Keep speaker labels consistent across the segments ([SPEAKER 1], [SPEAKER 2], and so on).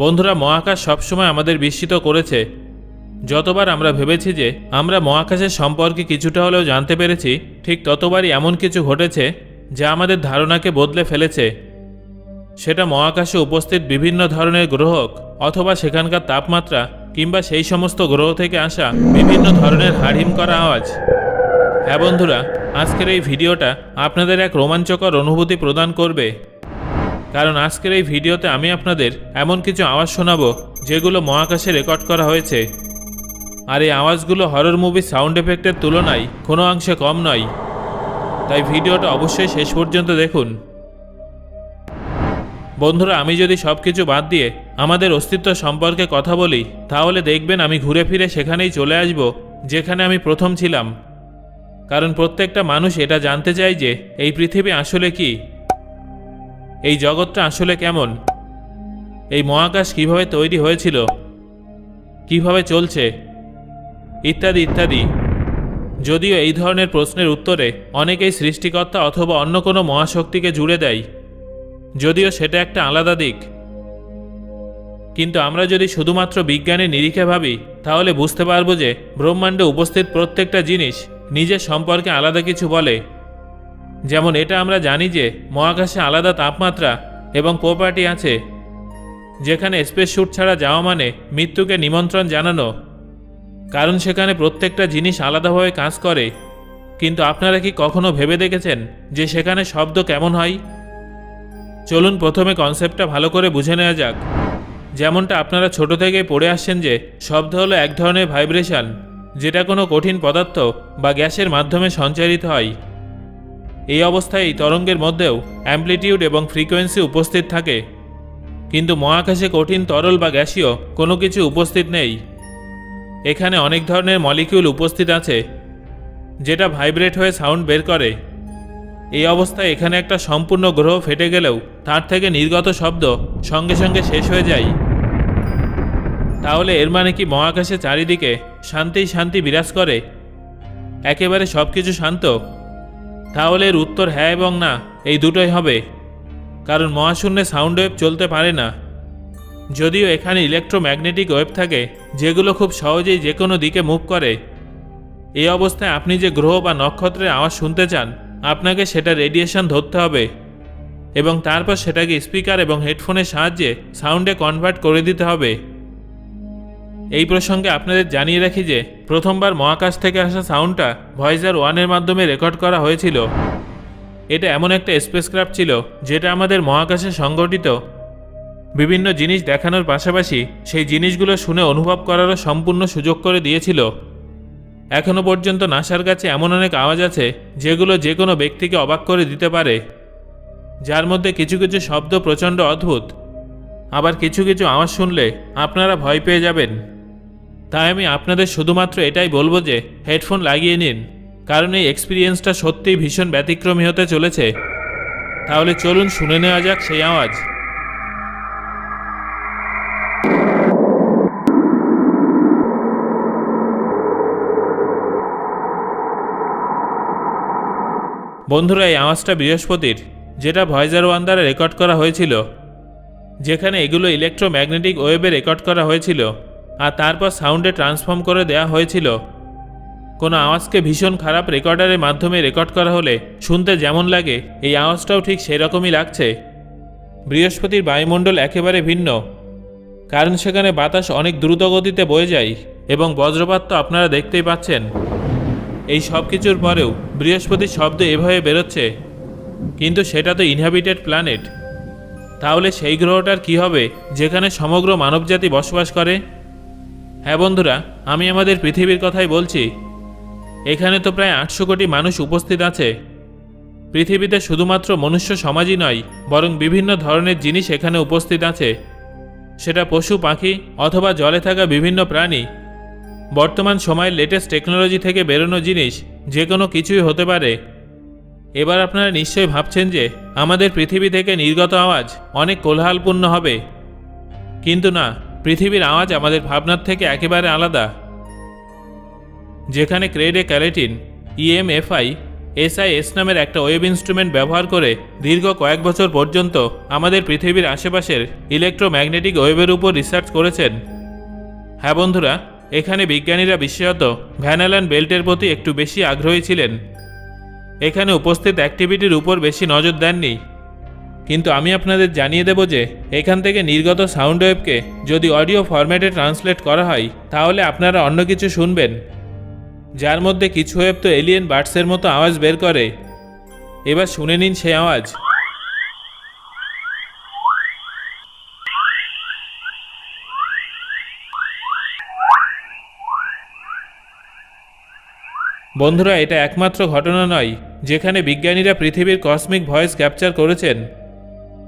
[SPEAKER 1] বন্ধুরা, মহাকাশ সবসময় আমাদের বিস্মিত করেছে। যতবার আমরা ভেবেছি যে আমরা মহাকাশের সম্পর্কে কিছুটা হলেও জানতে পেরেছি, ঠিক ততবারই এমন কিছু ঘটেছে যা আমাদের ধারণাকে বদলে ফেলেছে। সেটা মহাকাশে উপস্থিত বিভিন্ন ধরনের গ্রহ অথবা সেখানকার তাপমাত্রা কিংবা সেই সমস্ত গ্রহ থেকে আসা বিভিন্ন ধরনের হাড়হিম করা আওয়াজ। হ্যাঁ বন্ধুরা, আজকের এই ভিডিওটা আপনাদের এক রোমাঞ্চকর অনুভূতি প্রদান করবে, কারণ আজকের এই ভিডিওতে আমি আপনাদের এমন কিছু আওয়াজ শোনাবো যেগুলো মহাকাশে রেকর্ড করা হয়েছে। আর এই আওয়াজগুলো হরর মুভির সাউন্ড এফেক্টের তুলনায় কোনো অংশে কম নয়। তাই ভিডিওটা অবশ্যই শেষ পর্যন্ত দেখুন। বন্ধুরা, আমি যদি সব কিছু বাদ দিয়ে আমাদের অস্তিত্ব সম্পর্কে কথা বলি, তাহলে দেখবেন আমি ঘুরে ফিরে সেখানেই চলে আসব যেখানে আমি প্রথম ছিলাম। কারণ প্রত্যেকটা মানুষ এটা জানতে চায় যে এই পৃথিবী আসলে কি, এই জগৎটা আসলে কেমন, এই মহাকাশ কিভাবে তৈরি হয়েছিল, কিভাবে চলছে, ইত্যাদি ইত্যাদি। যদিও এই ধরনের প্রশ্নের উত্তরে অনেকেই সৃষ্টিকর্তা অথবা অন্য কোনো মহাশক্তিকে জুড়ে দেয়, যদিও সেটা একটা আলাদা দিক। কিন্তু আমরা যদি শুধুমাত্র বিজ্ঞানের নিরিখে ভাবি, তাহলে বুঝতে পারব যে ব্রহ্মাণ্ডে উপস্থিত প্রত্যেকটা জিনিস নিজের সম্পর্কে আলাদা কিছু বলে। যেমন এটা আমরা জানি যে মহাকাশে আলাদা তাপমাত্রা এবং প্রপার্টি আছে, যেখানে স্পেস স্যুট ছাড়া যাওয়া মানে মৃত্যুকে নিমন্ত্রণ জানানো, কারণ সেখানে প্রত্যেকটা জিনিস আলাদাভাবে কাজ করে। কিন্তু আপনারা কি কখনো ভেবে দেখেছেন যে সেখানে শব্দ কেমন হয়? চলুন প্রথমে কনসেপ্টটা ভালো করে বুঝে নেওয়া যাক। যেমনটা আপনারা ছোট থেকে পড়ে আসছেন যে শব্দ হলো এক ধরনের ভাইব্রেশন, যেটা কোনো কঠিন পদার্থ বা গ্যাসের মাধ্যমে সঞ্চারিত হয়। এই অবস্থায় এই তরঙ্গের মধ্যেও অ্যাম্প্লিটিউড এবং ফ্রিকোয়েন্সি উপস্থিত থাকে। কিন্তু মহাকাশে কঠিন তরল বা গ্যাসীয় কোনো কিছু উপস্থিত নেই। এখানে অনেক ধরনের মলিকিউল উপস্থিত আছে, যেটা ভাইব্রেট হয়ে সাউন্ড বের করে। এই অবস্থায় এখানে একটা সম্পূর্ণ গ্রহ ফেটে গেলেও তার থেকে নির্গত শব্দ সঙ্গে সঙ্গে শেষ হয়ে যায়। তাহলে এর মানে কি মহাকাশে চারিদিকে শান্তিই শান্তি বিরাজ করে, একেবারে সব কিছু শান্ত? তাহলে এর উত্তর হ্যাঁ এবং না, এই দুটোই হবে। কারণ মহাশূন্যে সাউন্ড ওয়েভ চলতে পারে না। যদিও এখানে ইলেকট্রোম্যাগনেটিক ওয়েভ থাকে, যেগুলো খুব সহজেই যে কোনো দিকে মুভ করে। এই অবস্থায় আপনি যে গ্রহ বা নক্ষত্রের আওয়াজ শুনতে চান, আপনাকে সেটা রেডিয়েশন ধরতে হবে এবং তারপর সেটাকে স্পিকার এবং হেডফোনের সাহায্যে সাউন্ডে কনভার্ট করে দিতে হবে। এই প্রসঙ্গে আপনাদের জানিয়ে রাখি যে প্রথমবার মহাকাশ থেকে আসা সাউন্ডটা ভয়েজার 1-এর মাধ্যমে রেকর্ড করা হয়েছিল। এটা এমন একটা স্পেসক্রাফট ছিল যেটা আমাদের মহাকাশে সংঘটিত বিভিন্ন জিনিস দেখানোর পাশাপাশি সেই জিনিসগুলো শুনে অনুভব করারও সম্পূর্ণ সুযোগ করে দিয়েছিল। এখনও পর্যন্ত নাসার কাছে এমন অনেক আওয়াজ আছে যেগুলো যে কোনো ব্যক্তিকে অবাক করে দিতে পারে, যার মধ্যে কিছু কিছু শব্দ প্রচণ্ড অদ্ভুত, আবার কিছু কিছু আওয়াজ শুনলে আপনারা ভয় পেয়ে যাবেন। তাই আমি আপনাদের শুধুমাত্র এটাই বলবো যে হেডফোন লাগিয়ে নিন, কারণ এই এক্সপিরিয়েন্সটা সত্যিই ভীষণ ব্যতিক্রমী হতে চলেছে। তাহলে চলুন শুনে নেওয়া যাক সেই আওয়াজ। বন্ধুরা, এই আওয়াজটা বৃহস্পতির, যেটা ভয়েজার 1 দ্বারা রেকর্ড করা হয়েছিল, যেখানে এগুলো ইলেকট্রোম্যাগনেটিক ওয়েভে রেকর্ড করা হয়েছিল আর তারপর সাউন্ডে ট্রান্সফর্ম করে দেওয়া হয়েছিল। কোনো আওয়াজকে ভীষণ খারাপ রেকর্ডারের মাধ্যমে রেকর্ড করা হলে শুনতে যেমন লাগে, এই আওয়াজটাও ঠিক সেরকমই লাগছে। বৃহস্পতির বায়ুমণ্ডল একেবারে ভিন্ন, কারণ সেখানে বাতাস অনেক দ্রুত গতিতে বয়ে যায় এবং বজ্রপাত তো আপনারা দেখতেই পাচ্ছেন। এই সব কিছুর পরেও বৃহস্পতির শব্দ এভাবে বেরোচ্ছে, কিন্তু সেটা তো ইনহ্যাবিটেড প্ল্যানেট। তাহলে সেই গ্রহটার কি হবে যেখানে সমগ্র মানবজাতি বসবাস করে? হ্যাঁ বন্ধুরা, আমি আমাদের পৃথিবীর কথাই বলছি। এখানে তো প্রায় 800 কোটি মানুষ উপস্থিত আছে। পৃথিবীতে শুধুমাত্র মনুষ্য সমাজই নয়, বরং বিভিন্ন ধরনের জিনিস এখানে উপস্থিত আছে। সেটা পশু পাখি অথবা জলে থাকা বিভিন্ন প্রাণী। বর্তমান সময়ের লেটেস্ট টেকনোলজি থেকে বেরোনো জিনিস যে কোনো কিছুই হতে পারে। এবার আপনারা নিশ্চয়ই ভাবছেন যে আমাদের পৃথিবী থেকে নির্গত আওয়াজ অনেক কোলাহলপূর্ণ হবে, কিন্তু না, পৃথিবীর আওয়াজ আমাদের ভাবনার থেকে একেবারে আলাদা। যেখানে ক্রেডে ক্যারেটিন, EMFI SIS নামের একটা ওয়েব ইনস্ট্রুমেন্ট ব্যবহার করে দীর্ঘ কয়েক বছর পর্যন্ত আমাদের পৃথিবীর আশেপাশের ইলেকট্রোম্যাগনেটিক ওয়েভের উপর রিসার্চ করেছেন। হ্যাঁ বন্ধুরা, এখানে বিজ্ঞানীরা বিশেষত ভ্যান অ্যালান বেল্টের প্রতি একটু বেশি আগ্রহী ছিলেন। এখানে উপস্থিত অ্যাক্টিভিটির উপর বেশি নজর দেননি। কিন্তু আমি আপনাদের জানিয়ে দেব যে এখান থেকে নির্গত সাউন্ড ওয়েভকে যদি অডিও ফরম্যাটে ট্রান্সলেট করা হয় তাহলে আপনারা অন্য কিছু শুনবেন, যার মধ্যে কিছু ওয়েভ তো এলিয়েন বার্ডসের মতো আওয়াজ বের করে। এবার শুনে নিন সেই আওয়াজ। বন্ধুরা, এটা একমাত্র ঘটনা নয় যেখানে বিজ্ঞানীরা পৃথিবীর কসমিক ভয়েস ক্যাপচার করেছেন,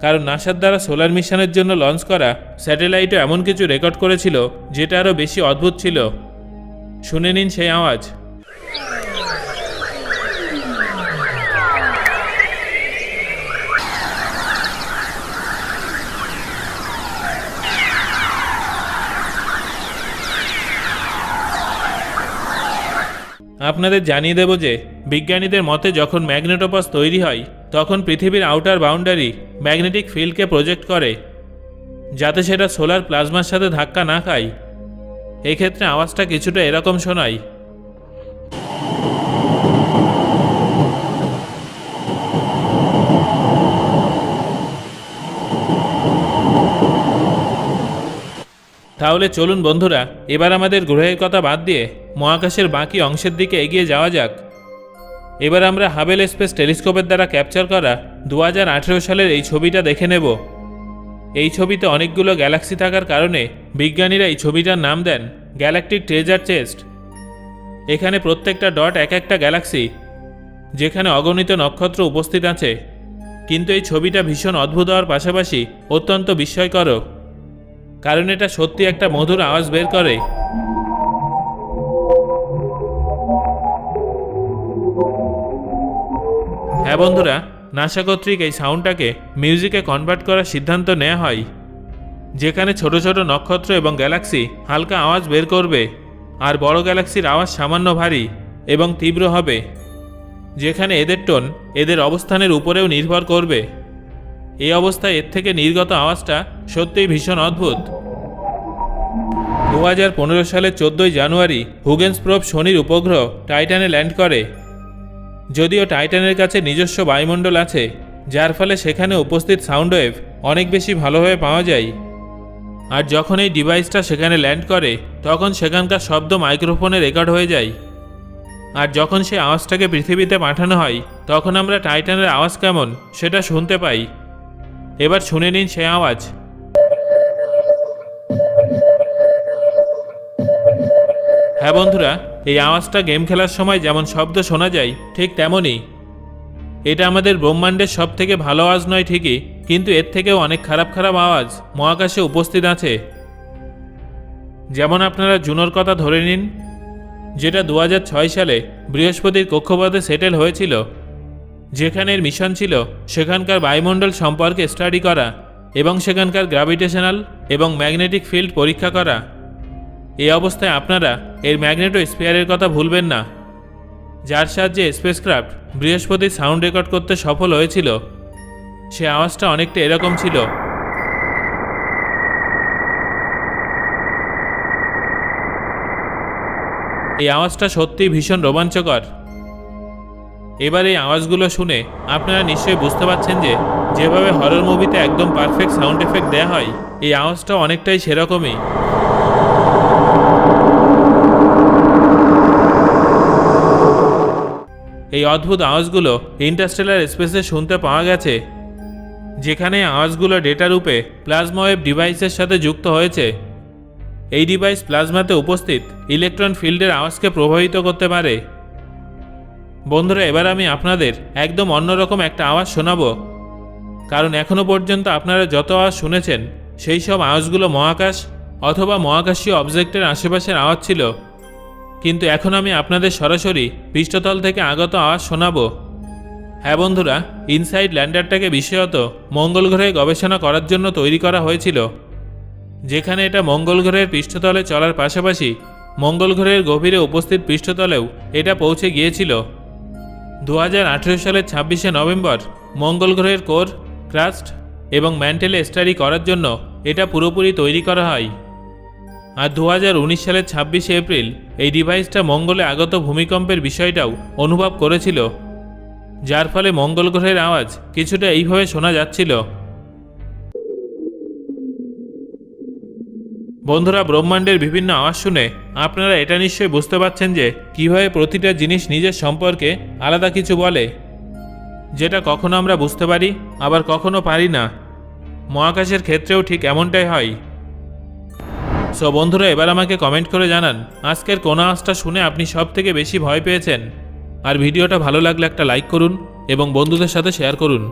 [SPEAKER 1] কারণ নাসার দ্বারা সোলার মিশনের জন্য লঞ্চ করা স্যাটেলাইটও এমন কিছু রেকর্ড করেছিল যেটা আরও বেশি অদ্ভুত ছিল। শুনে নিন সেই আওয়াজ। আপনাদের জানিয়ে দেব যে বিজ্ঞানীদের মতে যখন ম্যাগনেটোপস তৈরি হয় তখন পৃথিবীর আউটার বাউন্ডারি ম্যাগনেটিক ফিল্ডকে প্রজেক্ট করে, যাতে সেটা সোলার প্লাজমার সাথে ধাক্কা না খায়। এক্ষেত্রে আওয়াজটা কিছুটা এরকম শোনায়। তাহলে চলুন বন্ধুরা, এবার আমাদের গ্রহের কথা বাদ দিয়ে মহাকাশের বাকি অংশের দিকে এগিয়ে যাওয়া যাক। এবার আমরা হাবেল স্পেস টেলিস্কোপের দ্বারা ক্যাপচার করা 2018 সালের এই ছবিটা দেখে নেব। এই ছবিতে অনেকগুলো গ্যালাক্সি থাকার কারণে বিজ্ঞানীরা এই ছবিটার নাম দেন গ্যালাকটিক ট্রেজার চেস্ট। এখানে প্রত্যেকটা ডট এক একটা গ্যালাক্সি, যেখানে অগণিত নক্ষত্র উপস্থিত আছে। কিন্তু এই ছবিটা ভীষণ অদ্ভুত হওয়ার পাশাপাশি অত্যন্ত বিস্ময়কর, কারণ এটা সত্যি একটা মধুর আওয়াজ বের করে। হ্যাঁ বন্ধুরা, নাসা কর্তৃক এই সাউন্ডটাকে মিউজিকে কনভার্ট করার সিদ্ধান্ত নেওয়া হয়, যেখানে ছোট ছোট নক্ষত্র এবং গ্যালাক্সি হালকা আওয়াজ বের করবে, আর বড় গ্যালাক্সির আওয়াজ সামান্য ভারী এবং তীব্র হবে, যেখানে এদের টোন এদের অবস্থানের উপরেও নির্ভর করবে। এই অবস্থায় এর থেকে নির্গত আওয়াজটা সত্যিই ভীষণ অদ্ভুত। 2015 সালের 14 জানুয়ারি হুগেন্স প্রোব শনির উপগ্রহ টাইটানে ল্যান্ড করে। যদিও টাইটানের কাছে নিজস্ব বায়ুমণ্ডল আছে, যার ফলে সেখানে উপস্থিত সাউন্ড ওয়েভ অনেক বেশি ভালোভাবে পাওয়া যায়। আর যখন এই ডিভাইসটা সেখানে ল্যান্ড করে তখন সেখানকার শব্দ মাইক্রোফোনে রেকর্ড হয়ে যায়। আর যখন সেই আওয়াজটাকে পৃথিবীতে পাঠানো হয় তখন আমরা টাইটানের আওয়াজ কেমন সেটা শুনতে পাই। এবার শুনে নিন সেই আওয়াজ। হ্যাঁ বন্ধুরা, এই আওয়াজটা গেম খেলার সময় যেমন শব্দ শোনা যায় ঠিক তেমনই। এটা আমাদের ব্রহ্মাণ্ডের সব থেকে ভালো আওয়াজ নয় ঠিকই, কিন্তু এর থেকেও অনেক খারাপ খারাপ আওয়াজ মহাকাশে উপস্থিত আছে। যেমন আপনারা জুনোর কথা ধরে নিন, যেটা 2006 সালে বৃহস্পতির কক্ষপথে সেটেল হয়েছিল, যেখানে এর মিশন ছিল সেখানকার বায়ুমণ্ডল সম্পর্কে স্টাডি করা এবং সেখানকার গ্র্যাভিটেশনাল এবং ম্যাগনেটিক ফিল্ড পরীক্ষা করা। এই অবস্থায় আপনারা এর ম্যাগনেটো স্ফিয়ারের কথা ভুলবেন না, যার সাহায্যে স্পেসক্রাফট বৃহস্পতির সাউন্ড রেকর্ড করতে সফল হয়েছিল। সে আওয়াজটা অনেকটা এরকম ছিল। এই আওয়াজটা সত্যিই ভীষণ রোমাঞ্চকর। এবার এই আওয়াজগুলো শুনে আপনারা নিশ্চয়ই বুঝতে পারছেন যে যেভাবে হরর মুভিতে একদম পারফেক্ট সাউন্ড এফেক্ট দেওয়া হয়, এই আওয়াজটা অনেকটাই সেরকমই। এই অদ্ভুত আওয়াজগুলো ইন্টারস্টেলার স্পেসে শুনতে পাওয়া গেছে, যেখানে আওয়াজগুলো ডেটা রূপে প্লাজমা ওয়েভ ডিভাইসের সাথে যুক্ত হয়েছে। এই ডিভাইস প্লাজমাতে উপস্থিত ইলেকট্রন ফিল্ডের আওয়াজকে প্রভাবিত করতে পারে। বন্ধুরা, এবার আমি আপনাদের একদম অন্যরকম একটা আওয়াজ শোনাবো, কারণ এখনও পর্যন্ত আপনারা যত আওয়াজ শুনেছেন সেই সব আওয়াজগুলো মহাকাশ অথবা মহাকাশীয় অবজেক্টের আশেপাশের আওয়াজ ছিল, কিন্তু এখন আমি আপনাদের সরাসরি পৃষ্ঠতল থেকে আগত আওয়াজ শোনাবো। হ্যাঁ বন্ধুরা, ইনসাইড ল্যান্ডারটাকে বিশেষত মঙ্গল গ্রহে গবেষণা করার জন্য তৈরি করা হয়েছিল, যেখানে এটা মঙ্গল গ্রহের পৃষ্ঠতলে চলার পাশাপাশি মঙ্গল গ্রহের গভীরে উপস্থিত পৃষ্ঠতলেও এটা পৌঁছে গিয়েছিল। 2018 সালের 26শে নভেম্বর মঙ্গল গ্রহের কোর, ক্রাস্ট এবং ম্যান্টেলে স্টাডি করার জন্য এটা পুরোপুরি তৈরি করা হয়। আর 2019 সালের 26শে এপ্রিল এই ডিভাইসটা মঙ্গলে আগত ভূমিকম্পের বিষয়টাও অনুভব করেছিল, যার ফলে মঙ্গল গ্রহের আওয়াজ কিছুটা এইভাবে শোনা যাচ্ছিল। বন্ধুরা, ব্রহ্মাণ্ডের বিভিন্ন আওয়াজ শুনে আপনারা এটা নিশ্চয়ই বুঝতে পারছেন যে কিভাবে প্রতিটা জিনিস নিজের সম্পর্কে আলাদা কিছু বলে, যেটা কখনো আমরা বুঝতে পারি আবার কখনো পারি না। মহাকাশের ক্ষেত্রেও ঠিক এমনটাই হয়। সো বন্ধুরা, এবার আমাকে কমেন্ট করে জানান আজকের কোন আওয়াজটা শুনে আপনি সব থেকে বেশি ভয় পেয়েছেন। আর ভিডিওটা ভালো লাগলে একটা লাইক করুন এবং বন্ধুদের সাথে শেয়ার করুন।